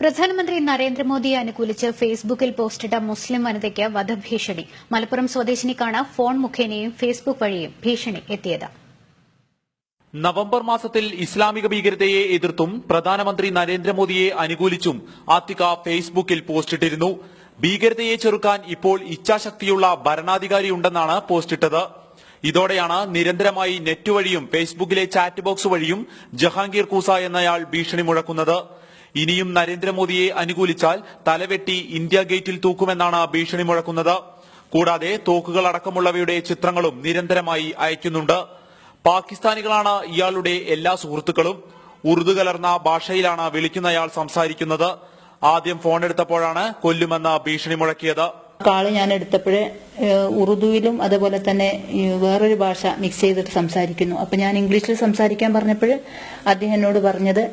പ്രധാനമന്ത്രി നരേന്ദ്രമോദിയെ അനുകൂലിച്ച് ഫേസ്ബുക്കിൽ പോസ്റ്റിട്ട മുസ്ലിം വനിതയ്ക്ക് വധഭീഷണി. മലപ്പുറം സ്വദേശിനിക്കാണ് ഫോൺ മുഖേനയും ഫേസ്ബുക്ക് വഴിയും ഭീഷണി എത്തിയത്. നവംബർ മാസത്തിൽ ഇസ്ലാമിക ഭീകരതയെ എതിർത്തും പ്രധാനമന്ത്രി നരേന്ദ്രമോദിയെ അനുകൂലിച്ചും ആത്തിക ഫേസ്ബുക്കിൽ പോസ്റ്റിട്ടിരുന്നു. ഭീകരതയെ ചെറുക്കാൻ ഇപ്പോൾ ഇച്ഛാശക്തിയുള്ള ഭരണാധികാരിയുണ്ടെന്നാണ് പോസ്റ്റിട്ടത്. ഇതോടെയാണ് നിരന്തരമായി നെറ്റ് വഴിയും ഫേസ്ബുക്കിലെ ചാറ്റ് ബോക്സ് വഴിയും ജഹാംഗീർ കൂസ എന്നയാൾ ഭീഷണി മുഴക്കുന്നത്. ഇനിയും നരേന്ദ്രമോദിയെ അനുകൂലിച്ചാൽ തലവെട്ടി ഇന്ത്യ ഗേറ്റിൽ തൂക്കുമെന്നാണ് ഭീഷണി മുഴക്കുന്നത്. കൂടാതെ തോക്കുകൾ അടക്കമുള്ളവയുടെ ചിത്രങ്ങളും നിരന്തരമായി അയക്കുന്നുണ്ട്. പാകിസ്ഥാനികളാണ് ഇയാളുടെ എല്ലാ സുഹൃത്തുക്കളും. ഉറുദു കലർന്ന ഭാഷയിലാണ് വിളിക്കുന്നയാൾ സംസാരിക്കുന്നത്. ആദ്യം ഫോണെടുത്തപ്പോഴാണ് കൊല്ലുമെന്ന് ഭീഷണി മുഴക്കിയത്. കാള് ഞാൻ എടുത്തപ്പോഴേ ഉറുദുവിലും അതുപോലെ തന്നെ വേറൊരു ഭാഷ മിക്സ് ചെയ്തിട്ട് സംസാരിക്കുന്നു. അപ്പൊ ഞാൻ ഇംഗ്ലീഷിൽ സംസാരിക്കാൻ പറഞ്ഞപ്പോൾ അദ്ദേഹം എന്നോട് പറഞ്ഞത്,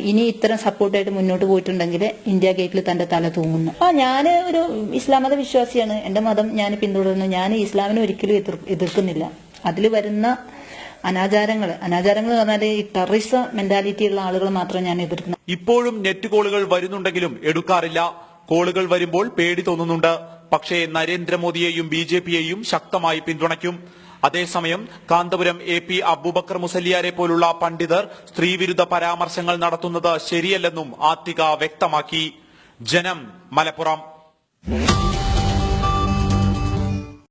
ഇനി ഇത്തരം സപ്പോർട്ടായിട്ട് മുന്നോട്ട് പോയിട്ടുണ്ടെങ്കിൽ ഇന്ത്യ ഗേറ്റിൽ തന്റെ തല തൂങ്ങുന്നു. ഞാൻ ഒരു ഇസ്ലാം മത വിശ്വാസിയാണ്. എന്റെ മതം ഞാൻ പിന്തുടരുന്നു. ഞാൻ ഇസ്ലാമിനെ ഒരിക്കലും എതിർക്കുന്നില്ല. അതിൽ വരുന്ന അനാചാരങ്ങൾ എന്ന് പറഞ്ഞാൽ ഈ ടെററിസം മെന്റാലിറ്റി ഉള്ള ആളുകൾ മാത്രം ഞാൻ എതിർക്കുന്നു. ഇപ്പോഴും നെറ്റ് കോളുകൾ വരുന്നുണ്ടെങ്കിലും എടുക്കാറില്ല. കോളുകൾ വരുമ്പോൾ പേടി തോന്നുന്നുണ്ട്. പക്ഷേ നരേന്ദ്രമോദിയെയും BJPയെയും ശക്തമായി പിന്തുണയ്ക്കും. അതേസമയം കാന്തപുരം AP അബൂബക്കർ മുസല്ലിയാരെ പോലുള്ള പണ്ഡിതർ സ്ത്രീവിരുദ്ധ പരാമർശങ്ങൾ നടത്തുന്നത് ശരിയല്ലെന്നും ആത്തിക വ്യക്തമാക്കി. ജനം, മലപ്പുറം.